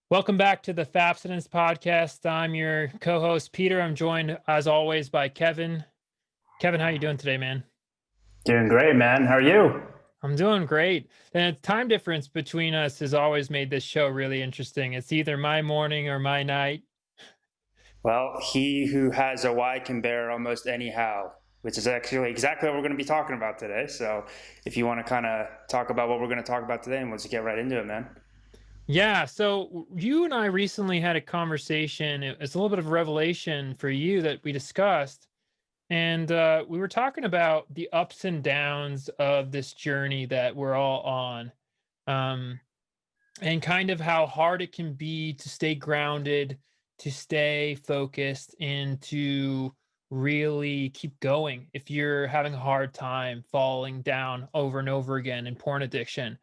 Welcome back to the Fabstinence Podcast. I'm your co-host Peter. I'm joined as always by Kevin. Kevin, how you doing today, man? Doing great, man. How are you? I'm doing great. And the time difference between us has always made this show really interesting. It's either my morning or my night. Well, he who has a Y can bear almost any how, which is actually exactly what we're going to be talking about today. So, if you want to kind of talk about what we're going to talk about today, and we'll just get right into it, man. Yeah, so you and I recently had a conversation. It's a little bit of a revelation for you that we discussed. And we were talking about the ups and downs of this journey that we're all on. Um, and kind of how hard it can be to stay grounded, to stay focused, and to really keep going if you're having a hard time falling down over and over again in porn addiction.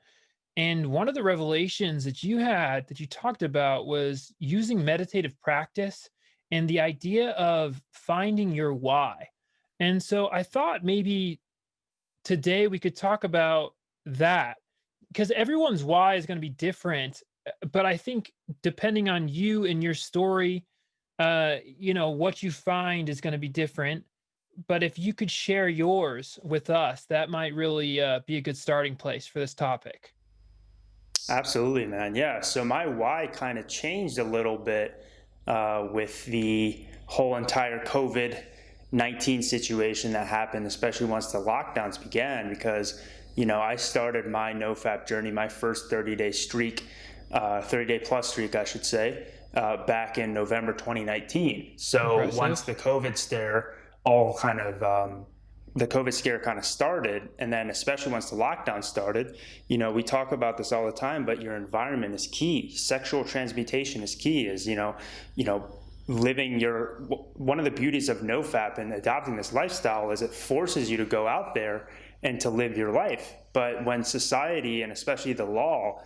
And one of the revelations that you had that you talked about was using meditative practice and the idea of finding your why. And so I thought maybe today we could talk about that because everyone's why is going to be different, but I think depending on you and your story, what you find is going to be different. But if you could share yours with us, that might really be a good starting place for this topic. Absolutely, man. Yeah. So, my why kind of changed a little bit with the whole entire COVID-19 situation that happened, especially once the lockdowns began, because, I started my NoFap journey, my first 30-day streak, 30-day plus streak, I should say, back in November 2019. So once Impressive. the COVID scare kind of started, and then especially once the lockdown started, we talk about this all the time, but your environment is key. Sexual transmutation is key. Living your one of the beauties of NoFap and adopting this lifestyle is it forces you to go out there and to live your life. But when society and especially the law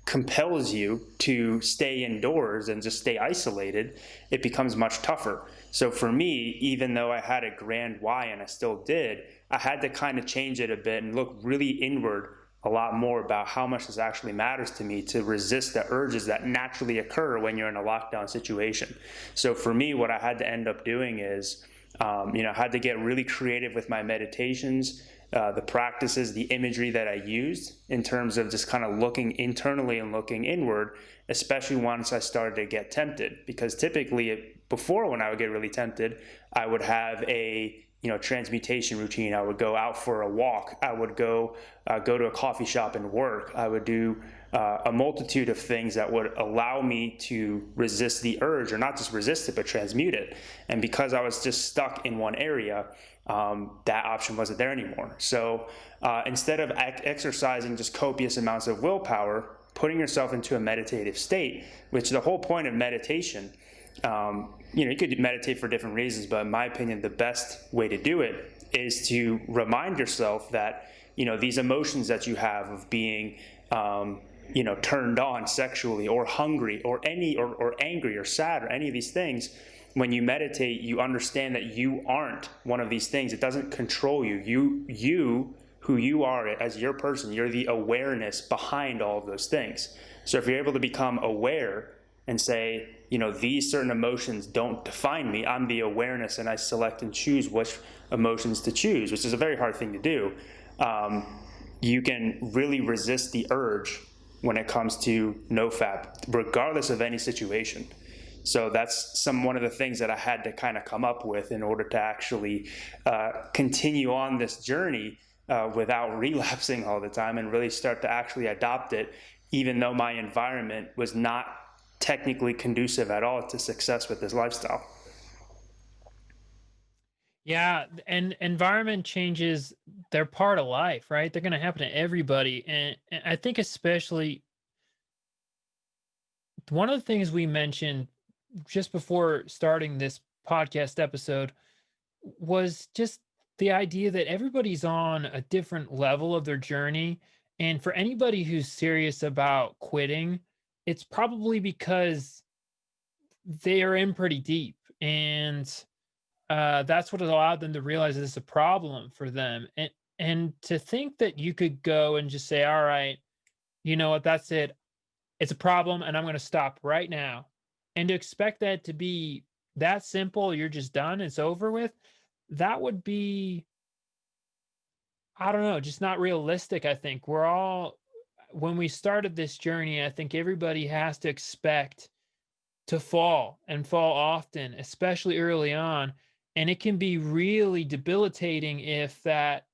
compels you to stay indoors and just stay isolated, it becomes much tougher. So for me, even though I had a grand why and I still did, I had to kind of change it a bit and look really inward a lot more about how much this actually matters to me to resist the urges that naturally occur when you're in a lockdown situation. So for me, what I had to end up doing is, I had to get really creative with my meditations, the practices, the imagery that I used in terms of just kind of looking internally and looking inward, especially once I started to get tempted. Because typically, before when I would get really tempted, I would have a transmutation routine. I would go out for a walk. I would go to a coffee shop and work. I would do a multitude of things that would allow me to resist the urge, or not just resist it, but transmute it. And because I was just stuck in one area, that option wasn't there anymore. So instead of exercising just copious amounts of willpower, putting yourself into a meditative state, which the whole point of meditation, you could meditate for different reasons, but in my opinion, the best way to do it is to remind yourself that, these emotions that you have of being, turned on sexually or hungry or or angry or sad or any of these things, when you meditate, you understand that you aren't one of these things. It doesn't control you. Who you are as your person, you're the awareness behind all of those things. So if you're able to become aware and say, these certain emotions don't define me, I'm the awareness, and I select and choose which emotions to choose, which is a very hard thing to do. You can really resist the urge when it comes to NoFap, regardless of any situation. So that's one of the things that I had to kind of come up with in order to actually continue on this journey without relapsing all the time, and really start to actually adopt it, even though my environment was not technically conducive at all to success with this lifestyle. Yeah, and environment changes, they're part of life, right? They're going to happen to everybody. And I think especially one of the things we mentioned just before starting this podcast episode was just the idea that everybody's on a different level of their journey. And for anybody who's serious about quitting, it's probably because they are in pretty deep. And that's what has allowed them to realize that it's a problem for them. And to think that you could go and just say, all right, you know what, that's it. it's a problem and I'm going to stop right now. And to expect that to be that simple, you're just done, it's over with, that would be, I don't know, just not realistic. I think we're all, when we started this journey, I think everybody has to expect to fall and fall often, especially early on. And it can be really debilitating if that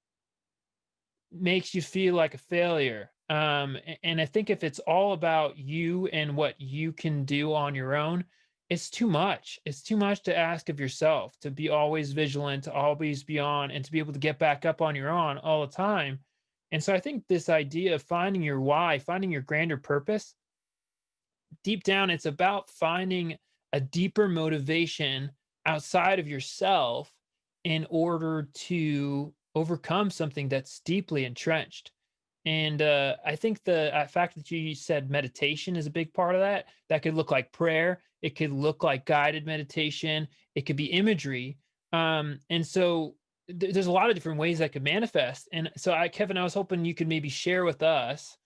makes you feel like a failure. And I think if it's all about you and what you can do on your own, it's too much. It's too much to ask of yourself to be always vigilant, to always be on, and to be able to get back up on your own all the time. And so I think this idea of finding your why, finding your grander purpose, deep down, it's about finding a deeper motivation outside of yourself in order to overcome something that's deeply entrenched. And I think the fact that you said meditation is a big part of that. That could look like prayer. It could look like guided meditation. It could be imagery. And so there's a lot of different ways that could manifest. And so, Kevin, I was hoping you could maybe share with us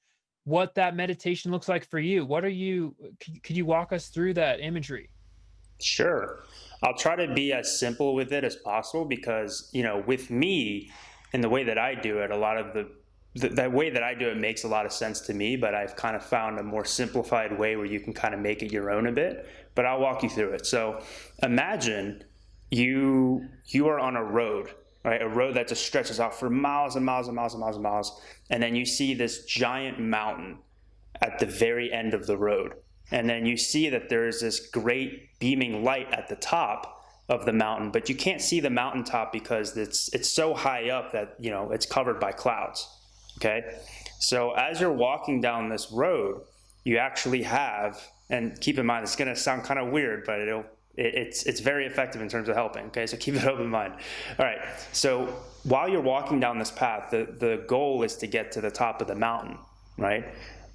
what that meditation looks like for you. What are you? Could you walk us through that imagery? Sure. I'll try to be as simple with it as possible because, with me and the way that I do it, a lot of that way that I do it makes a lot of sense to me, but I've kind of found a more simplified way where you can kind of make it your own a bit, but I'll walk you through it. So imagine you are on a road, right? A road that just stretches out for miles and miles and miles and miles and miles. And then you see this giant mountain at the very end of the road. And then you see that there's this great beaming light at the top of the mountain, but you can't see the mountaintop because it's so high up that, it's covered by clouds. Okay. So as you're walking down this road, you actually have, and keep in mind, it's going to sound kind of weird, but it's very effective in terms of helping. Okay. So keep it open mind. All right. So while you're walking down this path, the goal is to get to the top of the mountain, right?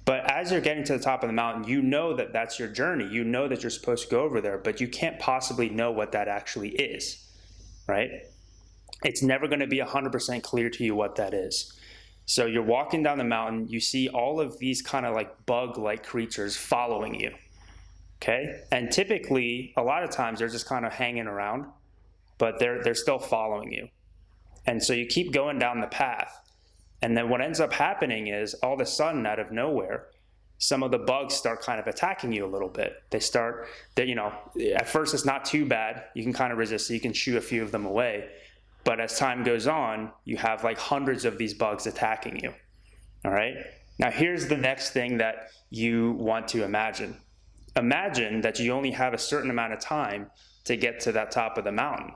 But as you're getting to the top of the mountain, you know that that's your journey. You know that you're supposed to go over there, but you can't possibly know what that actually is, right? It's never going to be 100% clear to you what that is. So you're walking down the mountain, you see all of these kind of like bug-like creatures following you, okay? And typically, a lot of times they're just kind of hanging around, but they're still following you. And so you keep going down the path. And then what ends up happening is all of a sudden, out of nowhere, some of the bugs start kind of attacking you a little bit. They start, at first it's not too bad. You can kind of resist, so you can shoo a few of them away. But as time goes on, you have like hundreds of these bugs attacking you. All right. Now here's the next thing that you want to imagine. Imagine that you only have a certain amount of time to get to that top of the mountain.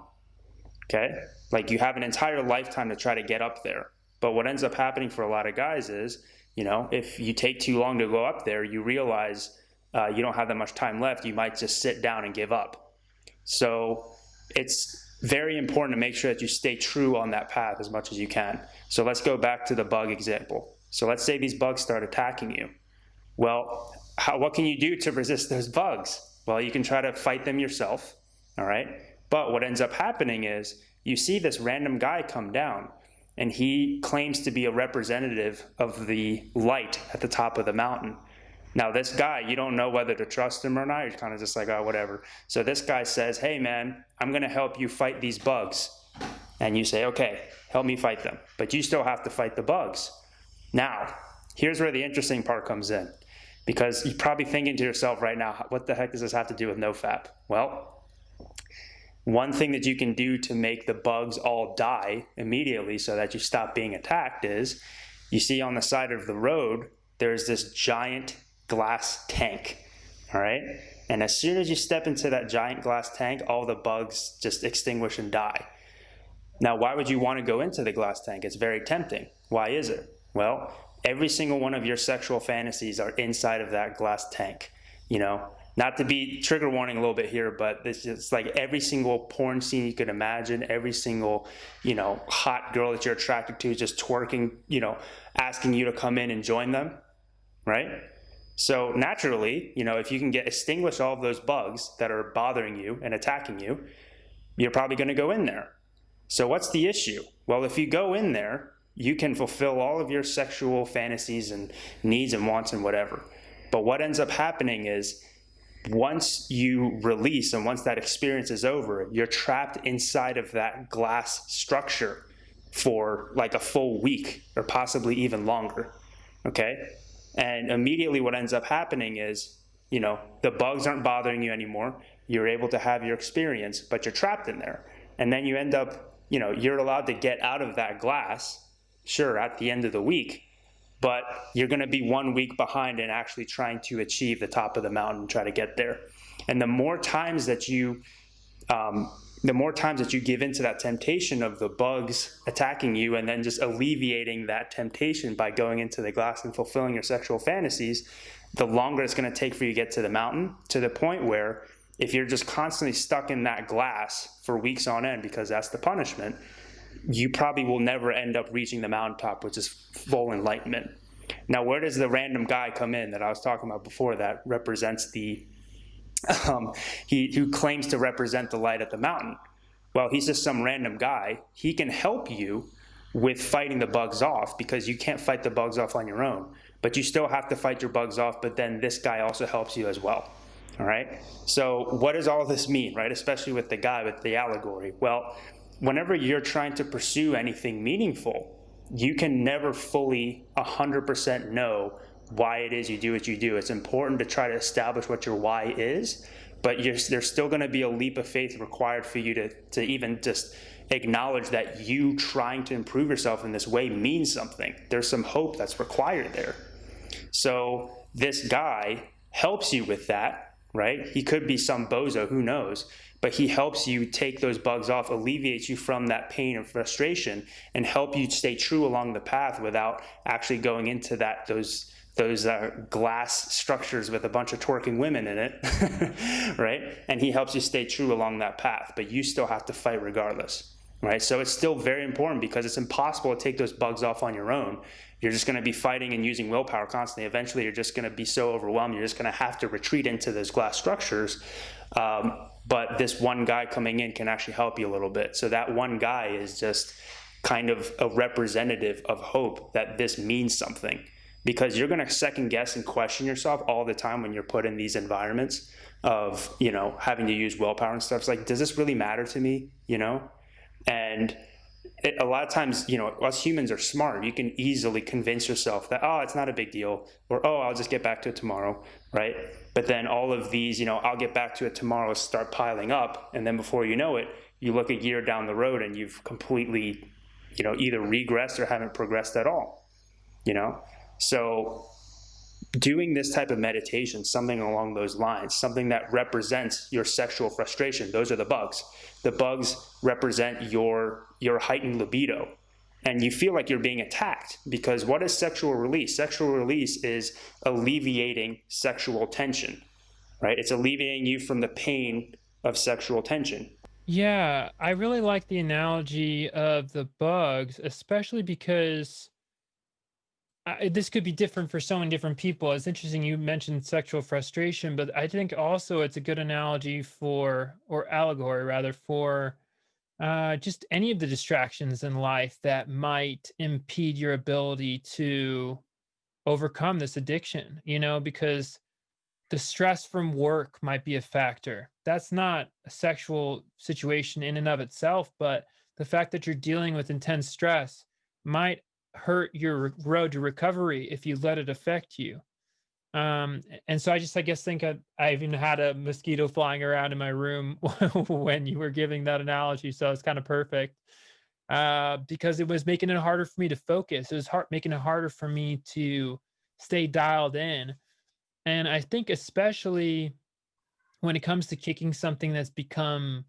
Okay. Like you have an entire lifetime to try to get up there. But what ends up happening for a lot of guys is, if you take too long to go up there, you realize you don't have that much time left. You might just sit down and give up. So it's very important to make sure that you stay true on that path as much as you can. So let's go back to the bug example. So let's say these bugs start attacking you. Well, what can you do to resist those bugs? Well, you can try to fight them yourself, all right? But what ends up happening is you see this random guy come down, and he claims to be a representative of the light at the top of the mountain. Now, this guy, you don't know whether to trust him or not. You're kind of just like, oh, whatever. So this guy says, hey, man, I'm going to help you fight these bugs. And you say, okay, help me fight them. But you still have to fight the bugs. Now, here's where the interesting part comes in. Because you're probably thinking to yourself right now, what the heck does this have to do with NoFap? Well, one thing that you can do to make the bugs all die immediately so that you stop being attacked is, you see on the side of the road, there's this giant glass tank, all right? And as soon as you step into that giant glass tank, all the bugs just extinguish and die. Now, why would you want to go into the glass tank? It's very tempting. Why is it? Well, every single one of your sexual fantasies are inside of that glass tank. Not to be trigger warning a little bit here, but it's like every single porn scene you could imagine, every single, hot girl that you're attracted to is just twerking, asking you to come in and join them, right? So naturally, if you can extinguish all of those bugs that are bothering you and attacking you, you're probably going to go in there. So what's the issue? Well, if you go in there, you can fulfill all of your sexual fantasies and needs and wants and whatever. But what ends up happening is once you release and once that experience is over, you're trapped inside of that glass structure for like a full week or possibly even longer. Okay. And immediately what ends up happening is, the bugs aren't bothering you anymore. You're able to have your experience, but you're trapped in there. And then you end up, you're allowed to get out of that glass, sure, at the end of the week, but you're going to be 1 week behind in actually trying to achieve the top of the mountain and try to get there. And the more times that you give into that temptation of the bugs attacking you and then just alleviating that temptation by going into the glass and fulfilling your sexual fantasies, the longer it's going to take for you to get to the mountain, to the point where if you're just constantly stuck in that glass for weeks on end, because that's the punishment, you probably will never end up reaching the mountaintop, which is full enlightenment. Now, where does the random guy come in that I was talking about before that represents who claims to represent the light at the mountain? Well, he's just some random guy. He can help you with fighting the bugs off because you can't fight the bugs off on your own, but you still have to fight your bugs off, but then this guy also helps you as well. All right. So what does all this mean, right? Especially with the guy with the allegory. Well, whenever you're trying to pursue anything meaningful, you can never fully 100% know why it is you do what you do. It's important to try to establish what your why is, but there's still going to be a leap of faith required for you to even just acknowledge that you trying to improve yourself in this way means something. There's some hope that's required there. So this guy helps you with that, right? He could be some bozo, who knows? But he helps you take those bugs off, alleviates you from that pain and frustration, and help you stay true along the path without actually going into those glass structures with a bunch of twerking women in it, right? And he helps you stay true along that path, but you still have to fight regardless, right? So it's still very important because it's impossible to take those bugs off on your own. You're just going to be fighting and using willpower constantly. Eventually, you're just going to be so overwhelmed, you're just going to have to retreat into those glass structures. But this one guy coming in can actually help you a little bit. So that one guy is just kind of a representative of hope that this means something, because you're going to second guess and question yourself all the time when you're put in these environments of, having to use willpower and stuff. It's like, does this really matter to me? And a lot of times, us humans are smart. You can easily convince yourself that, oh, it's not a big deal, or, oh, I'll just get back to it tomorrow, right? But then all of these, I'll get back to it tomorrow, start piling up. And then before you know it, you look a year down the road and you've completely, either regressed or haven't progressed at all, So doing this type of meditation, something along those lines, something that represents your sexual frustration, those are the bugs. The bugs represent your heightened libido. And you feel like you're being attacked, because what is sexual release? Sexual release is alleviating sexual tension, right? It's alleviating you from the pain of sexual tension. Yeah, I really like the analogy of the bugs, especially because this could be different for so many different people. It's interesting you mentioned sexual frustration, but I think also it's a good analogy or allegory rather, for just any of the distractions in life that might impede your ability to overcome this addiction, because the stress from work might be a factor. That's not a sexual situation in and of itself, but the fact that you're dealing with intense stress might hurt your road to recovery if you let it affect you. And so I guess think I even had a mosquito flying around in my room when you were giving that analogy. So it's kind of perfect, because it was making it harder for me to focus. It was making it harder for me to stay dialed in. And I think especially when it comes to kicking something that's become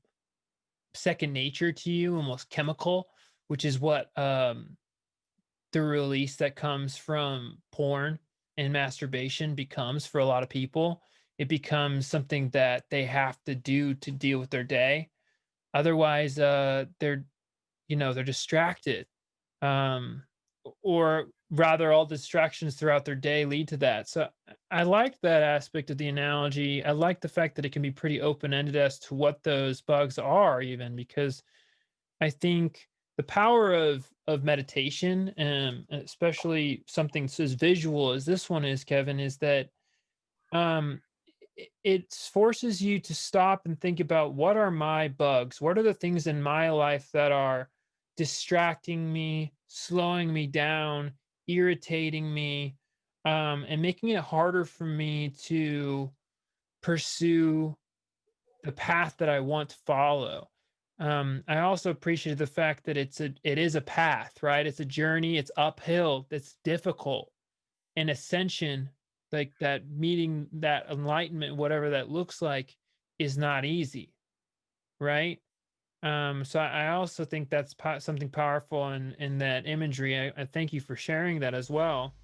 second nature to you, almost chemical, which is what the release that comes from porn and masturbation becomes for a lot of people. It becomes something that they have to do to deal with their day. Otherwise, they're distracted. Um, or rather, all distractions throughout their day lead to that. So I like that aspect of the analogy. I like the fact that it can be pretty open-ended as to what those bugs are, even because I think the power of meditation, especially something as visual as this one is, Kevin, is that um, it forces you to stop and think about, what are my bugs? What are the things in my life that are distracting me, slowing me down, irritating me, and making it harder for me to pursue the path that I want to follow. I also appreciate the fact that it is a path, right? It's a journey, it's uphill, it's difficult. And ascension, like that meeting, that enlightenment, whatever that looks like, is not easy, right? So I also think that's something powerful in that imagery. I thank you for sharing that as well.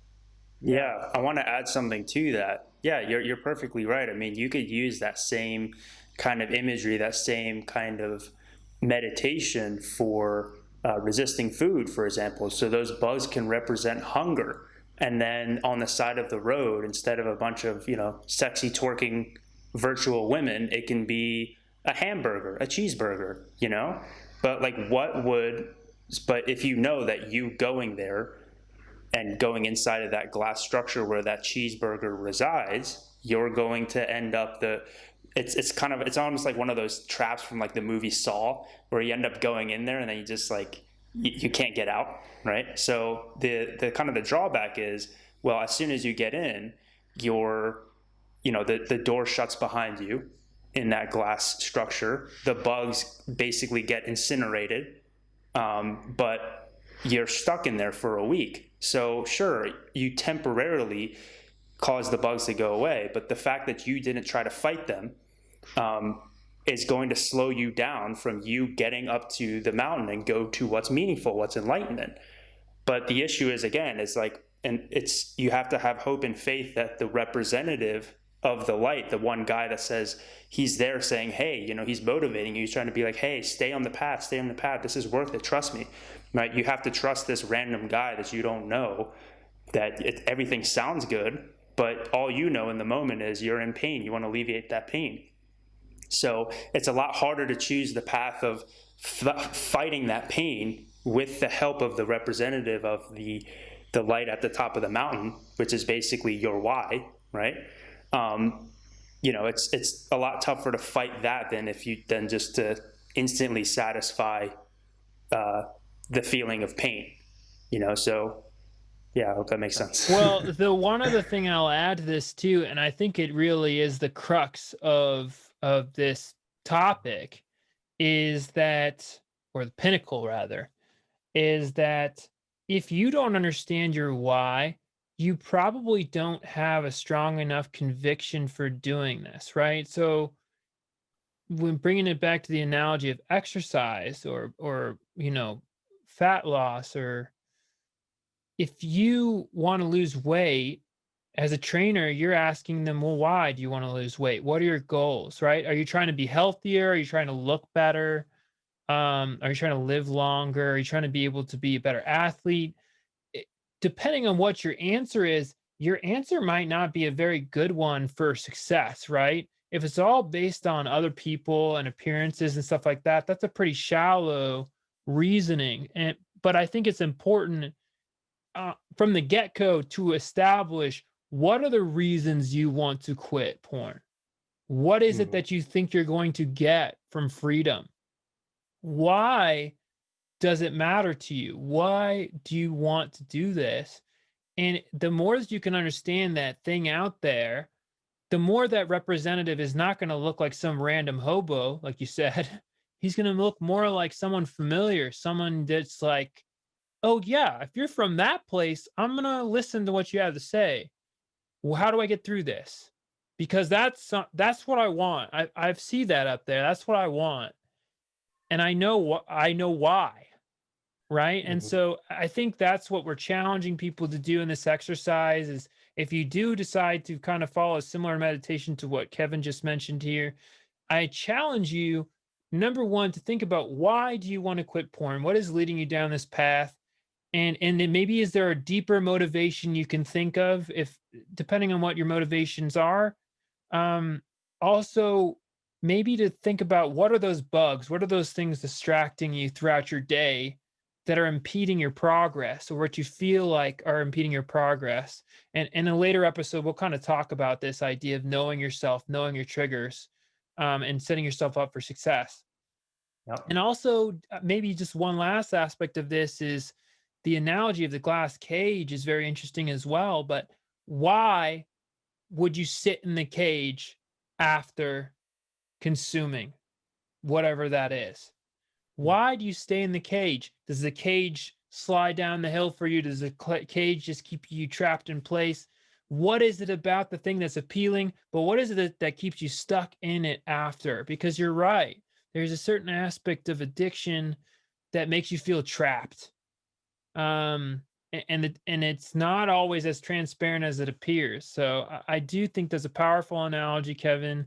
Yeah, I want to add something to that. Yeah, you're perfectly right. I mean, you could use that same kind of imagery, that same kind of meditation for resisting food, for example. So those bugs can represent hunger. And then on the side of the road, instead of a bunch of, sexy twerking virtual women, it can be a hamburger, a cheeseburger, But like, but if you know that you going there and going inside of that glass structure where that cheeseburger resides, you're going to end up it's almost like one of those traps from like the movie Saw, where you end up going in there and then you just like you can't get out, right? So the kind of the drawback is, well, as soon as you get in, you're the door shuts behind you in that glass structure. The bugs basically get incinerated, but you're stuck in there for a week. So sure, you temporarily cause the bugs to go away, but the fact that you didn't try to fight them is going to slow you down from you getting up to the mountain and go to what's meaningful, what's enlightenment. But the issue is, again, it's like, and it's, you have to have hope and faith that the representative of the light, the one guy that says he's there saying, hey, he's motivating you, he's trying to be like, hey, stay on the path, this is worth it, trust me, right? You have to trust this random guy that you don't know, that everything sounds good, but all you know in the moment is you're in pain, you want to alleviate that pain. So it's a lot harder to choose the path of fighting that pain with the help of the representative of the light at the top of the mountain, which is basically your why, right? It's a lot tougher to fight that than just to instantly satisfy the feeling of pain. So yeah, I hope that makes sense. Well, the one other thing I'll add to this too, and I think it really is the crux of this topic, is that, or the pinnacle rather, is that if you don't understand your why, you probably don't have a strong enough conviction for doing this, right? So when bringing it back to the analogy of exercise, or fat loss, or if you want to lose weight, as a trainer, you're asking them, well, why do you want to lose weight? What are your goals, right? Are you trying to be healthier? Are you trying to look better? Are you trying to live longer? Are you trying to be able to be a better athlete? It- Depending on what your answer might not be a very good one for success, right? If it's all based on other people and appearances and stuff like that, that's a pretty shallow reasoning. But I think it's important, from the get-go, to establish, what are the reasons you want to quit porn? What is it Mhm. that you think you're going to get from freedom? Why does it matter to you? Why do you want to do this? And the more that you can understand that thing out there, the more that representative is not going to look like some random hobo, like you said. He's going to look more like someone familiar, someone that's like, oh, yeah, if you're from that place, I'm going to listen to what you have to say. Well, how do I get through this? Because that's what I want. I see that up there. That's what I want. And I know why. Right. And Mhm. so I think that's what we're challenging people to do in this exercise is, if you do decide to kind of follow a similar meditation to what Kevin just mentioned here, I challenge you, number one, to think about, why do you want to quit porn? What is leading you down this path? And then maybe, is there a deeper motivation you can think of, if depending on what your motivations are? Um, Also, maybe to think about, what are those bugs? What are those things distracting you throughout your day? that are impeding your progress, or what you feel like are impeding your progress. And in a later episode, we'll kind of talk about this idea of knowing yourself, knowing your triggers, and setting yourself up for success. Yep. And also, maybe just one last aspect of this is the analogy of the glass cage is very interesting as well. But why would you sit in the cage after consuming whatever that is? Why do you stay in the cage? Does the cage slide down the hill for you? Does the cage just keep you trapped in place? What is it about the thing that's appealing? But what is it that keeps you stuck in it after? Because you're right. There's a certain aspect of addiction that makes you feel trapped. And it's not always as transparent as it appears. So I do think there's a powerful analogy, Kevin.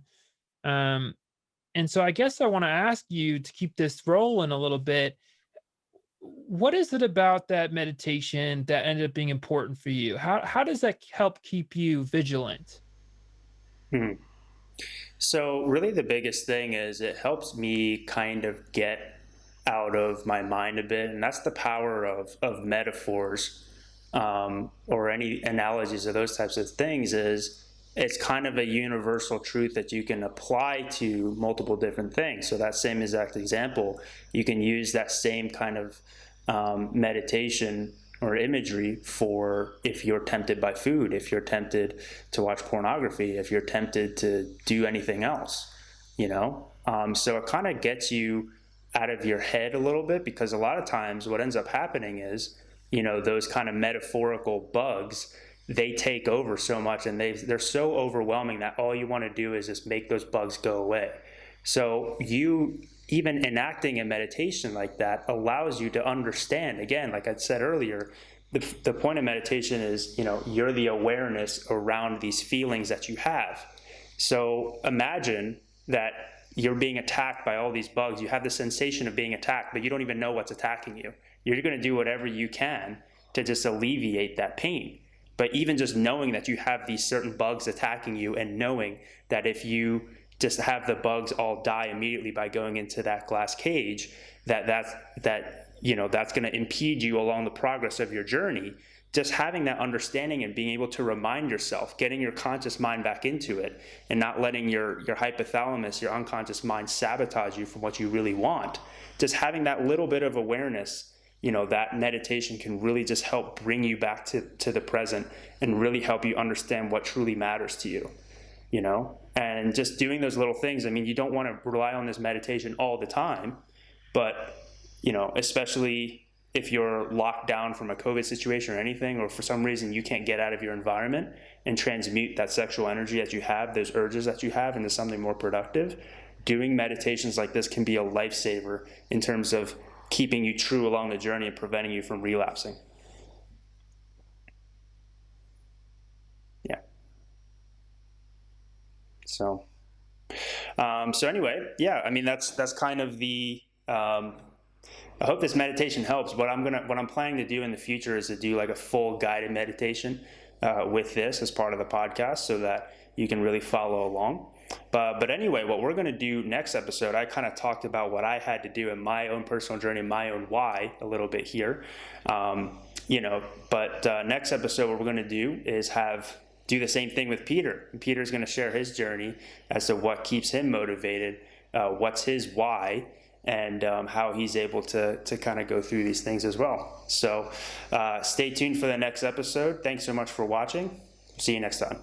Um, and so I guess I want to ask you to keep this rolling a little bit. What is it about that meditation that ended up being important for you? How does that help keep you vigilant? Mhm. So really the biggest thing is it helps me kind of get out of my mind a bit, and that's the power of metaphors, or any analogies of those types of things. Is it's kind of a universal truth that you can apply to multiple different things. So that same exact example, you can use that same kind of meditation or imagery for if you're tempted by food, if you're tempted to watch pornography, if you're tempted to do anything else, you know? So it kind of gets you out of your head a little bit, because a lot of times what ends up happening is, those kind of metaphorical bugs, they take over so much, and they're so overwhelming that all you want to do is just make those bugs go away. So you even enacting a meditation like that allows you to understand, again, like I said earlier, the point of meditation is, you're the awareness around these feelings that you have. So imagine that you're being attacked by all these bugs. You have the sensation of being attacked, but you don't even know what's attacking you. You're going to do whatever you can to just alleviate that pain. But even just knowing that you have these certain bugs attacking you, and knowing that if you just have the bugs all die immediately by going into that glass cage, that's going to impede you along the progress of your journey. Just having that understanding and being able to remind yourself, getting your conscious mind back into it, and not letting your hypothalamus, your unconscious mind, sabotage you from what you really want. Just having that little bit of awareness, that meditation can really just help bring you back to the present, and really help you understand what truly matters to you, and just doing those little things. I mean, you don't want to rely on this meditation all the time, but, especially if you're locked down from a COVID situation or anything, or for some reason you can't get out of your environment and transmute that sexual energy that you have, those urges that you have, into something more productive, doing meditations like this can be a lifesaver in terms of keeping you true along the journey and preventing you from relapsing. Yeah. So anyway, yeah, I mean, that's kind of the, I hope this meditation helps. What I'm planning to do in the future is to do like a full guided meditation with this as part of the podcast, so that you can really follow along. But anyway, what we're going to do next episode, I kind of talked about what I had to do in my own personal journey, my own why, a little bit here. But next episode, what we're going to do is do the same thing with Peter. And Peter's going to share his journey as to what keeps him motivated, what's his why, and how he's able to kind of go through these things as well. So stay tuned for the next episode. Thanks so much for watching. See you next time.